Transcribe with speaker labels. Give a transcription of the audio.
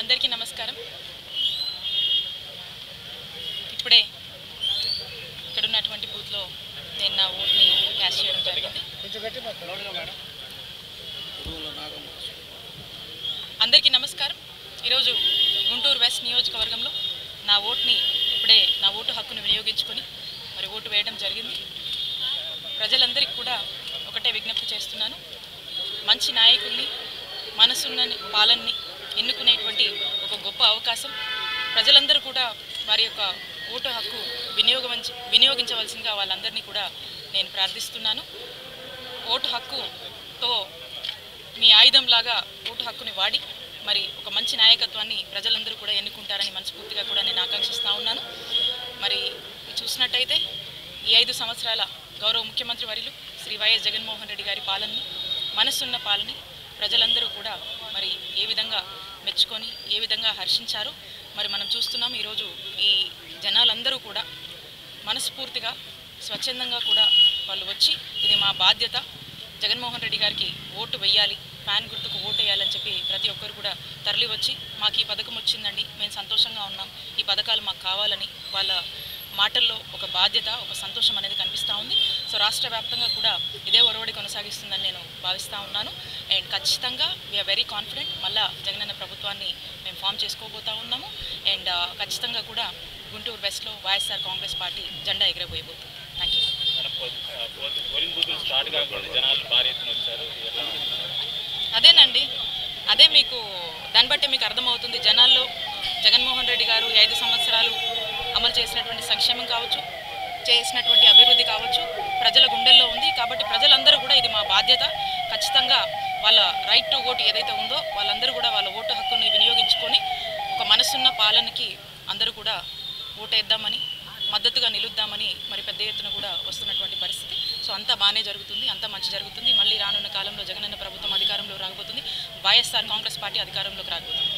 Speaker 1: అందరికీ నమస్కారం. ఇప్పుడే ఇక్కడ ఉన్నటువంటి బూత్లో నేను నా ఓట్ని క్యాస్ట్ చేయడం జరిగింది. అందరికీ నమస్కారం. ఈరోజు గుంటూరు వెస్ట్ నియోజకవర్గంలో నా ఓట్ని ఇప్పుడే నా ఓటు హక్కును వినియోగించుకొని మరి ఓటు వేయడం జరిగింది. ప్రజలందరికీ కూడా ఒకటే విజ్ఞప్తి చేస్తున్నాను, మంచి నాయకుల్ని మనసున్న పాలనని ఎన్నుకునేటువంటి ఒక గొప్ప అవకాశం. ప్రజలందరూ కూడా వారి యొక్క ఓటు హక్కు వినియోగించవలసిందిగా వాళ్ళందరినీ కూడా నేను ప్రార్థిస్తున్నాను. ఓటు హక్కుతో మీ ఆయుధంలాగా ఓటు హక్కుని వాడి మరి ఒక మంచి నాయకత్వాన్ని ప్రజలందరూ కూడా ఎన్నుకుంటారని మనస్ఫూర్తిగా కూడా నేను ఆకాంక్షిస్తూ ఉన్నాను. మరి చూసినట్టయితే ఈ 5 సంవత్సరాల గౌరవ ముఖ్యమంత్రి వర్యులు శ్రీ వైఎస్ జగన్మోహన్ రెడ్డి గారి పాలనని, మనసున్న పాలనని ప్రజలందరూ కూడా మరి ఏ విధంగా మెచ్చుకొని ఏ విధంగా హర్షించారో మరి మనం చూస్తున్నాం. ఈరోజు ఈ జనాలందరూ కూడా మనస్ఫూర్తిగా స్వచ్ఛందంగా కూడా వాళ్ళు వచ్చి ఇది మా బాధ్యత, జగన్మోహన్ రెడ్డి గారికి ఓటు వేయాలి, ఫ్యాన్ గుర్తుకు ఓటు వేయాలని చెప్పి ప్రతి ఒక్కరు కూడా తరలి వచ్చి మాకు ఈ పథకం వచ్చిందండి, మేము సంతోషంగా ఉన్నాం, ఈ పథకాలు మాకు కావాలని వాళ్ళ మాటల్లో ఒక బాధ్యత, ఒక సంతోషం అనేది కనిపిస్తూ ఉంది. సో రాష్ట్ర వ్యాప్తంగా కూడా ఇదే ఒరవడి కొనసాగిస్తుందని నేను భావిస్తూ ఉన్నాను. అండ్ ఖచ్చితంగా వీఆర్ వెరీ కాన్ఫిడెంట్, మళ్ళా జగనన్న ప్రభుత్వాన్ని మేము ఫామ్ చేసుకోబోతూ ఉన్నాము. అండ్ ఖచ్చితంగా కూడా గుంటూరు వెస్ట్లో వైఎస్ఆర్ కాంగ్రెస్ పార్టీ జెండా ఎగరబోయబోతుంది. Thank you. అదేనండి, అదే మీకు దాన్ని బట్టి మీకు అర్థమవుతుంది. జనాల్లో జగన్మోహన్ రెడ్డి గారు 5 సంవత్సరాలు అమలు చేసినటువంటి సంక్షేమం కావచ్చు, చేసినటువంటి అభివృద్ధి కావచ్చు ప్రజల గుండెల్లో ఉంది. కాబట్టి ప్రజలందరూ కూడా ఇది మా బాధ్యత, ఖచ్చితంగా వాళ్ళ రైట్ టు ఓటు ఏదైతే ఉందో వాళ్ళందరూ కూడా వాళ్ళ ఓటు హక్కుని వినియోగించుకొని ఒక మనసున్న పాలనకి అందరూ కూడా ఓటేద్దామని, మద్దతుగా నిలుద్దామని మరి పెద్ద ఎత్తున కూడా వస్తున్నటువంటి పరిస్థితి. సో అంతా బాగానే జరుగుతుంది, అంతా మంచి జరుగుతుంది. మళ్ళీ రానున్న కాలంలో జగనన్న ప్రభుత్వం అధికారంలోకి రాకపోతుంది, వైఎస్ఆర్ కాంగ్రెస్ పార్టీ అధికారంలోకి రాకపోతుంది.